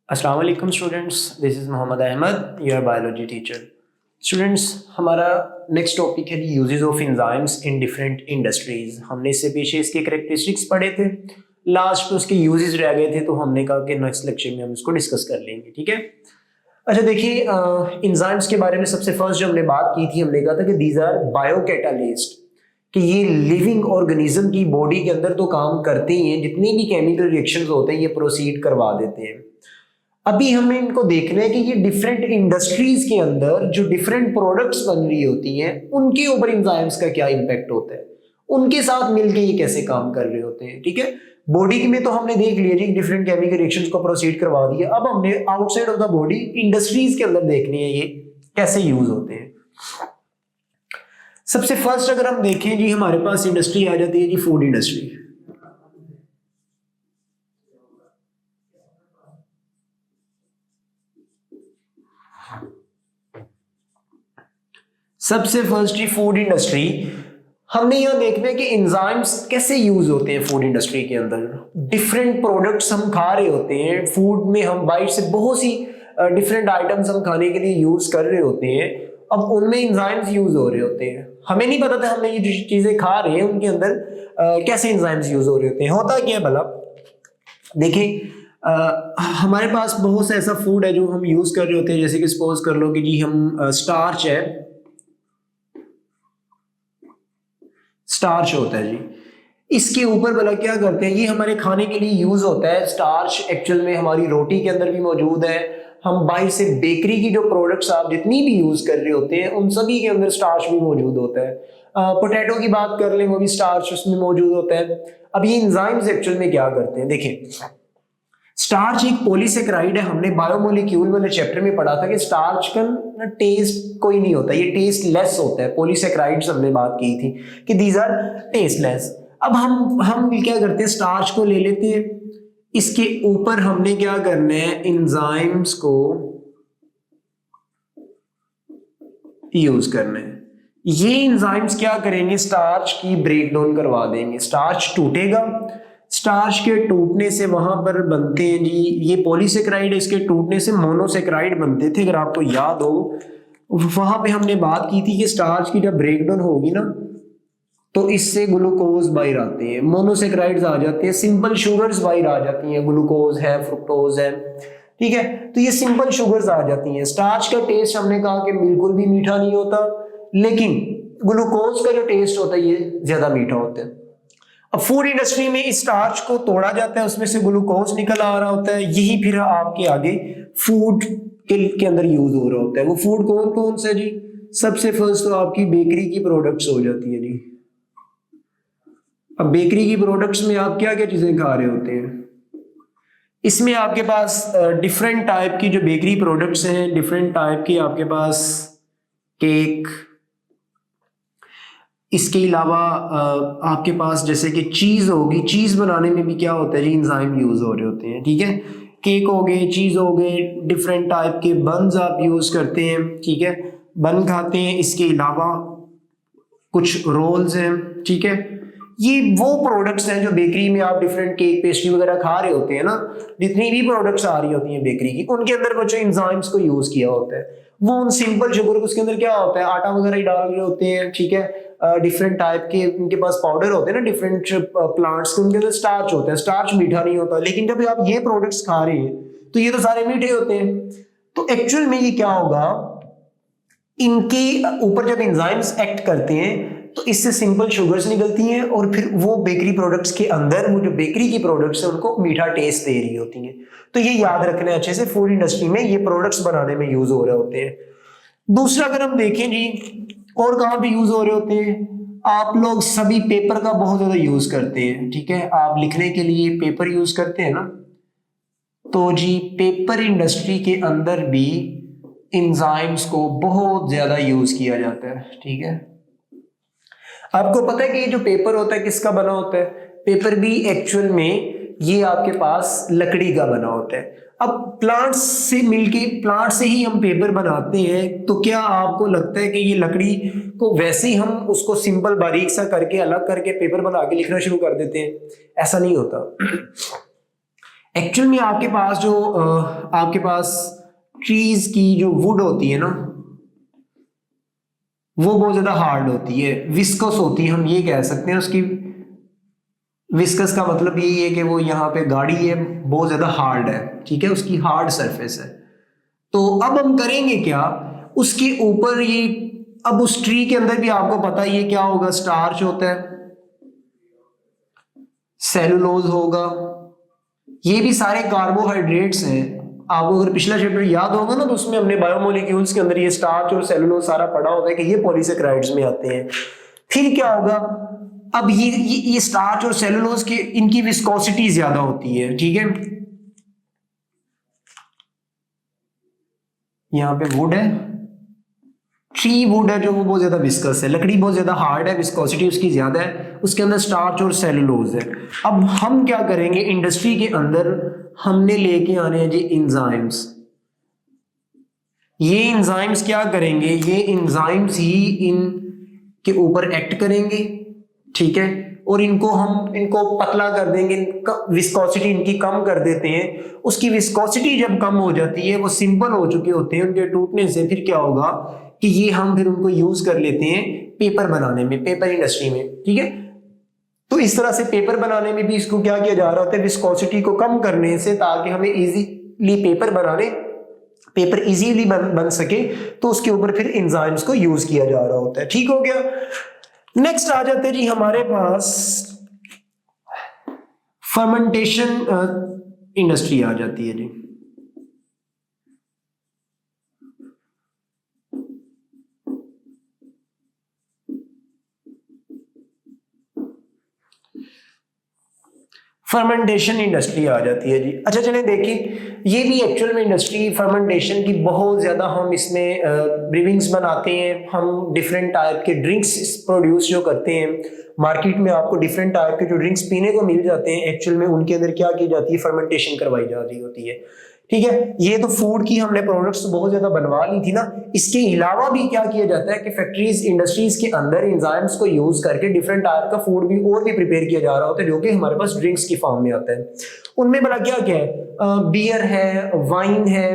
अस्सलाम वालेकुम students, this is Mohammad Ahmad, your biology teacher. Students, हमारा नेक्स्ट टॉपिक है uses of enzymes in different industries. हमने इससे पीछे इसके कैरेक्टरिस्टिक्स पढ़े थे, लास्ट में उसके यूजेस रह गए थे, तो हमने कहा कि नेक्स्ट लेक्चर में हम इसको डिस्कस कर लेंगे। ठीक है। अच्छा देखिए, एंजाइम्स के बारे में सबसे फर्स्ट जो हमने बात की थी, हमने कहा था कि दीज आर बायोकैटालिस्ट, कि ये लिविंग ऑर्गेनिज्म की बॉडी के अंदर तो काम करते ही हैं, जितनी भी केमिकल रिएक्शंस होते हैं ये प्रोसीड करवा देते हैं। अभी हमें इनको देखना है कि ये डिफरेंट इंडस्ट्रीज के अंदर जो डिफरेंट प्रोडक्ट्स बन रही होती हैं उनके ऊपर एंजाइम्स का क्या इंपैक्ट होता है, उनके साथ मिलके ये कैसे काम कर रहे होते हैं। ठीक है, बॉडी में तो हमने देख लिया जी, डिफरेंट केमिकल रिएक्शंस को प्रोसीड करवा दिया। अब हमने outside of the body industries के अंदर देखनी है ये कैसे यूज होते हैं। सबसे फर्स्ट अगर हम देखें जी, हमारे पास इंडस्ट्री आ जाती है जी, फूड इंडस्ट्री। सबसे फर्स्ट ही फूड इंडस्ट्री, हमने यहां देखना है कि एंजाइम्स कैसे यूज होते हैं फूड इंडस्ट्री के अंदर। डिफरेंट प्रोडक्ट्स हम खा रहे होते हैं, फूड में हम बाइट से बहुत सी डिफरेंट आइटम्स हम खाने के लिए यूज कर रहे होते हैं। अब उनमें एंजाइम्स यूज हो रहे होते हैं, हमें नहीं पता था हमने ये जो चीजें खा रहे हैं उनके अंदर कैसे एंजाइम्स यूज हो रहे होते हैं। होता क्या है भला, देखिए हमारे पास बहुत सा ऐसा फूड है जो हम यूज कर रहे होते हैं, जैसे कि सपोज कर लो कि जी हम स्टार्च है, स्टार्च होता है जी, इसके ऊपर भला क्या करते हैं, ये हमारे खाने के लिए यूज होता है। स्टार्च एक्चुअल में हमारी रोटी के अंदर भी मौजूद है। हम बाहर से बेकरी की जो प्रोडक्ट्स आप जितनी भी यूज कर रहे होते हैं उन सभी के अंदर स्टार्च भी मौजूद होता है। पोटैटो की बात कर लें, वो भी स्टार्च उसमें मौजूद होता है। अब ये एंजाइम्स एक्चुअल में क्या करते हैं, देखिए स्टार्च एक पॉलीसेकेराइड है। हमने बायोमोलिक्यूल वाले चैप्टर में पढ़ा था कि स्टार्च का टेस्ट कोई नहीं होता, ये टेस्ट लेस होता है। पॉलीसेकेराइड्स हमने बात की थी कि दीज आर टेस्ट लेस। अब हम क्या करते हैं, स्टार्च को ले लेते हैं, इसके ऊपर हमने क्या करना है, एंजाइम्स को यूज करना है। ये एंजाइम्स क्या करेंगे, स्टार्च की ब्रेकडाउन करवा देंगे। स्टार्च टूटेगा, स्टार्च के टूटने से वहां पर बनते हैं जी, ये पॉलीसेकेराइड, इसके टूटने से मोनोसेकेराइड बनते थे। अगर आपको याद हो, वहां पे हमने बात की थी कि स्टार्च की जब ब्रेकडाउन होगी ना तो इससे ग्लूकोज बाहर आते हैं, मोनोसेकेराइड्स आ जाते हैं, सिंपल शुगर्स बाहर आ जाती हैं, ग्लूकोज है, फ्रुक्टोज है। ठीक है, तो ये सिंपल शुगर्स आ जाती हैं। स्टार्च का टेस्ट हमने कहा कि बिल्कुल भी मीठा नहीं होता, लेकिन ग्लूकोज का जो टेस्ट होता है ये ज्यादा मीठा होता है। अब फूड इंडस्ट्री में इस स्टार्च को तोड़ा जाता है, उसमें से ग्लूकोज निकल आ रहा होता है, यही फिर आपके आगे फूड के अंदर यूज हो रहा होता है। वो फूड कौन कौन सा जी, सबसे फर्स्ट तो आपकी बेकरी की प्रोडक्ट्स हो जाती है जी। अब बेकरी की प्रोडक्ट्स में आप क्या क्या चीजें खा रहे होते हैं, इसमें आपके पास डिफरेंट टाइप की जो बेकरी प्रोडक्ट्स हैं, डिफरेंट टाइप की आपके पास केक, इसके अलावा आपके पास जैसे कि चीज होगी, चीज बनाने में भी क्या होता है जी, एंजाइम यूज हो रहे होते हैं। ठीक है, केक हो गए, चीज हो गए, डिफरेंट टाइप के बन्स आप यूज करते हैं। ठीक है, बन खाते हैं, इसके अलावा कुछ रोल्स हैं। ठीक है, ये वो प्रोडक्ट्स हैं जो बेकरी में आप डिफरेंट केक पेस्ट्री वगैरह खा रहे होते हैं ना, जितनी भी प्रोडक्ट्स आ रही होती हैं बेकरी की, उनके अंदर कुछ एंजाइम्स को यूज किया होता है। वो उन सिंपल शुगर, उसके अंदर क्या होता है, आटा वगैरह ही डाल रहे होते हैं। ठीक है, डिफरेंट टाइप के उनके पास पाउडर होते हैं ना, डिफरेंट प्लांट्स के, उनके अंदर स्टार्च होता है। स्टार्च मीठा नहीं होता, लेकिन जब आप ये प्रोडक्ट्स खा रहे हैं तो ये तो सारे मीठे होते हैं। तो एक्चुअल में ये क्या होगा, इनके ऊपर जब एंजाइम्स एक्ट करते हैं तो इससे सिंपल शुगर्स निकलती हैं, और फिर वो बेकरी प्रोडक्ट्स के अंदर, वो जो बेकरी की प्रोडक्ट्स हैं उनको मीठा टेस्ट दे रही होती हैं। तो ये याद रखना है अच्छे से, फूड इंडस्ट्री में ये प्रोडक्ट्स बनाने में यूज हो रहे होते हैं। दूसरा अगर हम देखें जी, और कहाँ पे यूज हो रहे होते हैं, आप लोग सभी पेपर का बहुत ज्यादा यूज करते हैं। ठीक है, आप लिखने के लिए पेपर यूज करते हैं ना, तो जी पेपर इंडस्ट्री के अंदर भी एंजाइम्स को बहुत ज्यादा यूज किया जाता है। ठीक है, आपको पता है कि ये जो पेपर होता है किसका बना होता है, पेपर भी एक्चुअल में ये आपके पास लकड़ी का बना होता है। अब प्लांट्स से मिलके, प्लांट से ही हम पेपर बनाते हैं, तो क्या आपको लगता है कि ये लकड़ी को वैसे ही हम उसको सिंपल बारीक सा करके अलग करके पेपर बना के लिखना शुरू कर देते हैं? ऐसा नहीं होता। एक्चुअल में आपके पास जो आपके पास ट्रीज की जो वुड होती है ना, वो बहुत ज्यादा हार्ड होती है, विस्कस होती है, हम ये कह सकते हैं उसकी। विस्कस का मतलब यही है कि वो यहाँ पे गाड़ी है, बहुत ज्यादा हार्ड है, ठीक है, उसकी हार्ड सरफेस है। तो अब हम करेंगे क्या, उसके ऊपर ये, अब उस ट्री के अंदर भी आपको पता ही है क्या होगा, स्टार्च होता है, सेलुलोज होगा, ये भी सारे कार्बोहाइड्रेट्स हैं। आपको अगर पिछला चैप्टर याद होगा ना, तो उसमें हमने बायोमोलिक्यूल्स के अंदर ये स्टार्च और सेलुलोज सारा पढ़ा होगा कि ये पॉलीसेकेराइड्स में आते हैं। फिर क्या होगा, अब ये स्टार्च और सेलुलोज के, इनकी विस्कोसिटी ज्यादा होती है, ठीक है। यहां पे वुड है, ट्री वुड है जो वो बहुत ज्यादा विस्कस है, लकड़ी बहुत ज्यादा हार्ड है, विस्कोसिटी उसकी ज्यादा है, उसके अंदर स्टार्च और सेलुलोज है। अब हम क्या करेंगे, इंडस्ट्री के अंदर हमने लेके आने हैं जी एंजाइम्स। ये एंजाइम्स क्या करेंगे, ये एंजाइम्स ही इन के ऊपर एक्ट करेंगे, ठीक है, और इनको पतला कर देंगे, विस्कोसिटी इनकी कम कर देते हैं। उसकी विस्कोसिटी जब कम हो जाती है, वो सिंपल हो चुके होते हैं उनके टूटने से, फिर क्या होगा कि ये हम फिर उनको यूज कर लेते हैं पेपर बनाने में, पेपर इंडस्ट्री में, ठीक है। तो इस तरह से पेपर बनाने में भी इसको क्या किया जा रहा होता है, विस्कोसिटी को कम करने से, ताकि हमें इजीली पेपर इजीली बन सके, तो उसके ऊपर फिर एंजाइम्स को यूज किया जा रहा होता है, ठीक हो गया। नेक्स्ट आ जाते हैं जी हमारे पास फर्मेंटेशन इंडस्ट्री आ जाती है जी। फर्मेंटेशन इंडस्ट्री आ जाती है जी। अच्छा चलें देखिए, ये भी एक्चुअल में इंडस्ट्री फर्मेंटेशन की बहुत ज़्यादा, हम इसमें ब्रीविंग्स बनाते हैं, हम डिफरेंट टाइप के ड्रिंक्स प्रोड्यूस जो करते हैं, मार्केट में आपको डिफरेंट टाइप के जो ड्रिंक्स पीने को मिल जाते हैं, एक्चुअल में उनके अंदर क्या की जाती है, फर्मेंटेशन करवाई जा रही होती है, ठीक है। ये तो फूड की हमने प्रोडक्ट्स बहुत ज्यादा बनवा ली थी ना, इसके अलावा भी क्या किया जाता है कि फैक्ट्रीज, इंडस्ट्रीज के अंदर एंजाइम्स को यूज करके डिफरेंट टाइप का फूड भी और भी प्रिपेयर किया जा रहा होता है, जो कि हमारे पास ड्रिंक्स की फॉर्म में आता है। उनमें भला क्या क्या है, बियर है, वाइन है,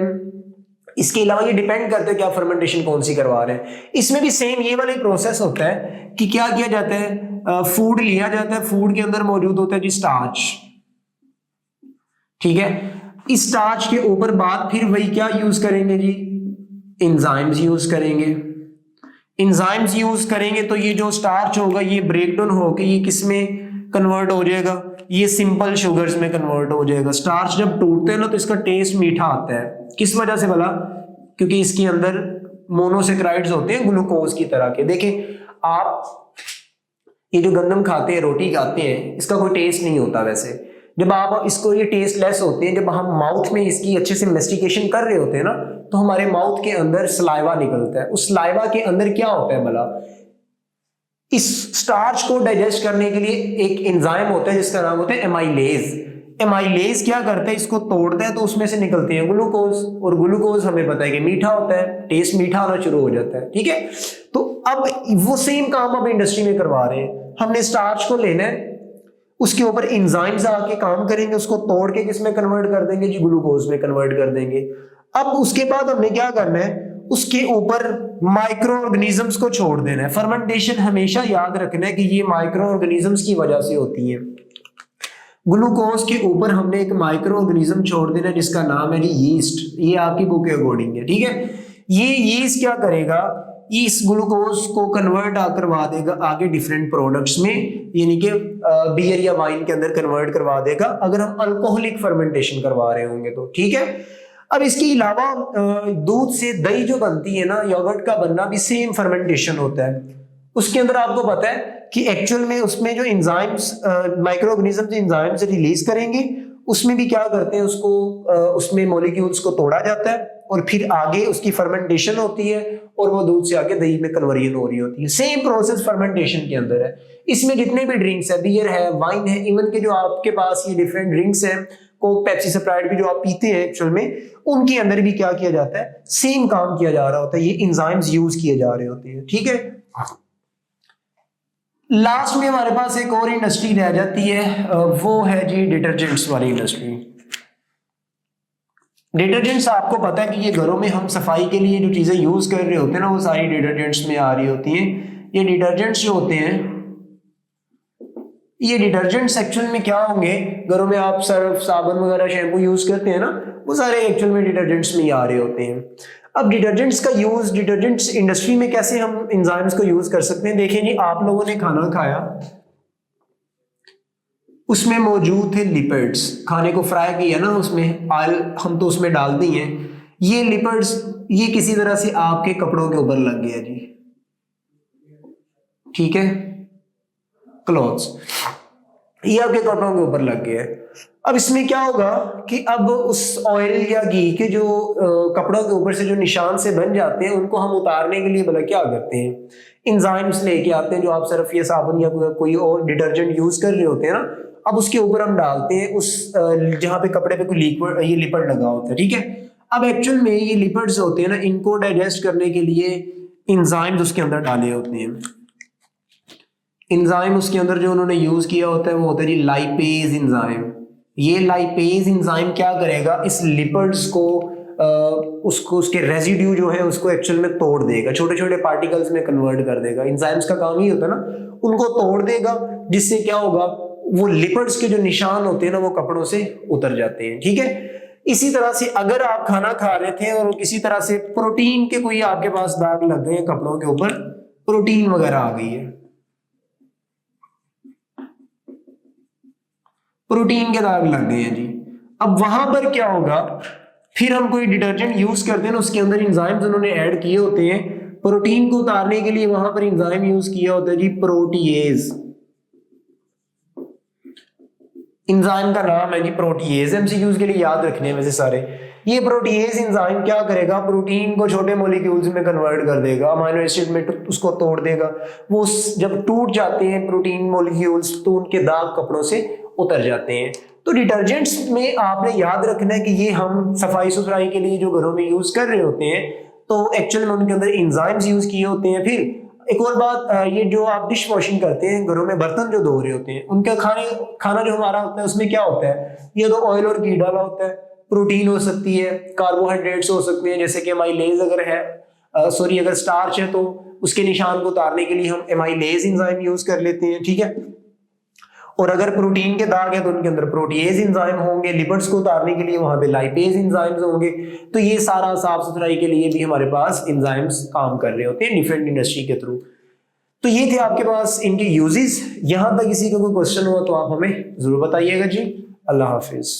इसके अलावा ये डिपेंड करते हैं क्या फर्मेंटेशन कौन सी करवा रहे हैं। इसमें भी सेम ये वाला प्रोसेस होता है कि क्या किया जाता है, फूड लिया जाता है, फूड के अंदर मौजूद होता है जी स्टार्च, ठीक है। इस स्टार्च के ऊपर बाद फिर वही क्या यूज करेंगे जी, एंजाइम्स यूज करेंगे। एंजाइम्स यूज करेंगे तो ये जो स्टार्च होगा ये ब्रेक डाउन होकर ये किस में कन्वर्ट हो जाएगा, ये सिंपल शुगर्स में कन्वर्ट हो जाएगा। स्टार्च जब टूटते हैं ना तो इसका टेस्ट मीठा आता है, किस वजह से भला, क्योंकि इसके अंदर मोनोसेक्राइड्स होते हैं ग्लूकोज की तरह के। देखें आप ये जो गंदम खाते हैं, रोटी खाते हैं, इसका कोई टेस्ट नहीं होता वैसे, जब आप इसको, ये टेस्टलेस होते हैं, जब हम माउथ में इसकी अच्छे से मेस्टिकेशन कर रहे होते हैं ना, तो हमारे माउथ के अंदर सलाइवा निकलता है। उस सलाइवा के अंदर क्या होता है भला, इस स्टार्च को डाइजेस्ट करने के लिए एक एंजाइम होता है जिसका नाम होता है एमाइलेज। एमाइलेज क्या करता है, इसको तोड़ता है तो उसमें से निकलते हैं ग्लूकोज, और ग्लूकोज हमें पता है कि मीठा होता है, टेस्ट मीठा आना शुरू हो जाता है, ठीक है। तो अब वो सेम काम अब इंडस्ट्री में करवा रहे हैं, हमने स्टार्च को लेना है, उसके ऊपर एंजाइम्स आके काम करेंगे, उसको तोड़ के किसमें कन्वर्ट कर देंगे जी, ग्लूकोज में कन्वर्ट कर देंगे। अब उसके बाद हमने क्या करना है, उसके ऊपर माइक्रो ऑर्गेनिजम्स को छोड़ देना है। फर्मेंटेशन हमेशा याद रखना है कि ये माइक्रो ऑर्गेनिजम्स की वजह से होती है। ग्लूकोज के ऊपर हमने एक माइक्रो ऑर्गेनिज्म छोड़ देना है जिसका नाम है जी यीस्ट, ये आपकी बुक के अकॉर्डिंग है, ठीक है। ये यीस्ट क्या करेगा, इस ग्लूकोज को कन्वर्ट करवा देगा आगे डिफरेंट प्रोडक्ट्स में, यानी कि बियर या वाइन के अंदर कन्वर्ट करवा देगा, अगर हम अल्कोहलिक फर्मेंटेशन करवा रहे होंगे तो, ठीक है। अब इसके अलावा दूध से दही जो बनती है ना, योगर्ट का बनना भी सेम फर्मेंटेशन होता है। उसके अंदर आपको पता है कि एक्चुअल में उसमें जो enzymes, micro organism enzymes release करेंगे, उसमें भी क्या करते हैं, उसको उसमें मॉलिक्यूल्स को तोड़ा जाता है और फिर आगे उसकी फर्मेंटेशन होती है और वो दूध से आगे दही में कन्वर्जन हो रही होती है। सेम प्रोसेस फर्मेंटेशन के अंदर है। इसमें जितने भी ड्रिंक्स है, बियर है, वाइन है, इवन के जो आपके पास ये डिफरेंट ड्रिंक्स हैं, कोक पेप्सी स्प्राइट भी जो आप पीते हैं एक्चुअल में, उनके अंदर भी क्या किया जाता है, सेम काम किया जा रहा होता है, ये एंजाइम्स यूज किए जा रहे होते हैं, ठीक है। लास्ट में हमारे पास एक और इंडस्ट्री रह जाती है, वो है जी डिटर्जेंट्स वाली इंडस्ट्री। डिटर्जेंट्स आपको पता है कि ये घरों में हम सफाई के लिए जो चीजें यूज कर रहे होते हैं ना, वो सारी डिटर्जेंट्स में आ रही होती हैं। ये डिटर्जेंट्स जो होते हैं, ये डिटर्जेंट्स एक्चुअल में क्या होंगे, घरों में आप सर्फ साबुन वगैरह शैम्पू यूज करते हैं ना, वो सारे एक्चुअल में डिटर्जेंट्स में ही आ रहे होते हैं। अब डिटर्जेंट्स का यूज, डिटर्जेंट्स इंडस्ट्री में कैसे हम एंजाइम्स को यूज कर सकते हैं। देखिए जी, आप लोगों ने खाना खाया, उसमें मौजूद थे लिपिड्स, खाने को फ्राई किया ना, उसमें ऑयल हम तो उसमें डाल दी हैं, ये लिपिड्स ये किसी तरह से आपके कपड़ों के ऊपर लग गया जी, ठीक है, क्लॉथ्स, ये आपके कपड़ों के ऊपर लग गया है। अब इसमें क्या होगा कि अब उस ऑयल या घी के जो कपड़ों के ऊपर से जो निशान से बन जाते हैं, उनको हम उतारने के लिए भला क्या करते हैं, एंजाइम्स लेके आते हैं, जो आप सर्फ या साबुन या कोई और डिटर्जेंट यूज कर रहे होते हैं ना, अब उसके ऊपर हम डालते हैं उस जहां पे कपड़े पे कोई लिक्विड, ये लिपिड लगा होता है, ठीक है। अब एक्चुअल में ये लिपिड्स होते हैं ना, इनको डाइजेस्ट करने के लिए एंजाइम्स उसके अंदर डाले होते हैं। एंजाइम उसके अंदर जो उन्होंने यूज किया होता है वो होता है जी लाइपेज एंजाइम। ये लाइपेज एंजाइम क्या करेगा, इस लिपिड्स को उसको उसके रेजिड्यू जो है उसको एक्चुअल में तोड़ देगा, छोटे छोटे पार्टिकल्स में कन्वर्ट कर देगा। एंजाइम्स का काम ही होता है ना, उनको तोड़ देगा, जिससे क्या होगा, वो लिपिड्स के जो निशान होते हैं ना, वो कपड़ों से उतर जाते हैं, ठीक है। इसी तरह से अगर आप खाना खा रहे थे और किसी तरह से प्रोटीन के कोई आपके पास दाग लग गए कपड़ों के ऊपर, प्रोटीन वगैरह आ गई है, प्रोटीन के दाग लग गए हैं जी, अब वहां पर क्या होगा, फिर हम कोई डिटर्जेंट यूज करते हैं ना, उसके अंदर एंजाइम्स उन्होंने ऐड किए होते हैं, प्रोटीन को उतारने के लिए वहां पर एंजाइम यूज किया होता है जी प्रोटीएज। एंजाइम का नाम है जी प्रोटीएज, एमसीक्यूज के लिए याद रखने हैं वैसे सारे। ये प्रोटीएज एंजाइम क्या करेगा, प्रोटीन को छोटे मॉलिक्यूल्स में कन्वर्ट कर देगा, अमीनो एसिड में उसको तोड़ देगा। वो जब टूट जाते हैं प्रोटीन मॉलिक्यूल्स, तो उनके दाग कपड़ों से उतर जाते हैं। तो डिटर्जेंट्स में आपने याद रखना है कि ये हम सफाई सुथराई के लिए जो घरों में यूज कर रहे होते हैं, तो एक्चुअल में उनके अंदर एंजाइम्स यूज किए होते हैं। फिर एक और बात, ये जो आप डिश वॉशिंग करते हैं घरों में, बर्तन जो धो रहे होते हैं, उनका खाना जो हमारा होता है उसमें क्या होता है, ये तो ऑयल और घी डाला होता है, प्रोटीन हो सकती है, कार्बोहाइड्रेट्स हो सकते हैं, जैसे कि एमाइलेज अगर है, अगर स्टार्च है तो उसके निशान को उतारने के लिए हम एमाइलेज एंजाइम यूज कर लेते हैं, ठीक है। और अगर प्रोटीन के दाग है तो उनके अंदर प्रोटीएज एंजाइम होंगे, लिपिड्स को उतारने के लिए वहां पे लाइपेज एंजाइम्स होंगे। तो ये सारा साफ सुथराई के लिए भी हमारे पास एंजाइम्स काम कर रहे होते हैं डिफरेंट इंडस्ट्री के थ्रू। तो ये थे आपके पास इनके यूजेस। यहां तक किसी का कोई क्वेश्चन हुआ तो आप हमें जरूर बताइएगा जी। अल्लाह हाफिज।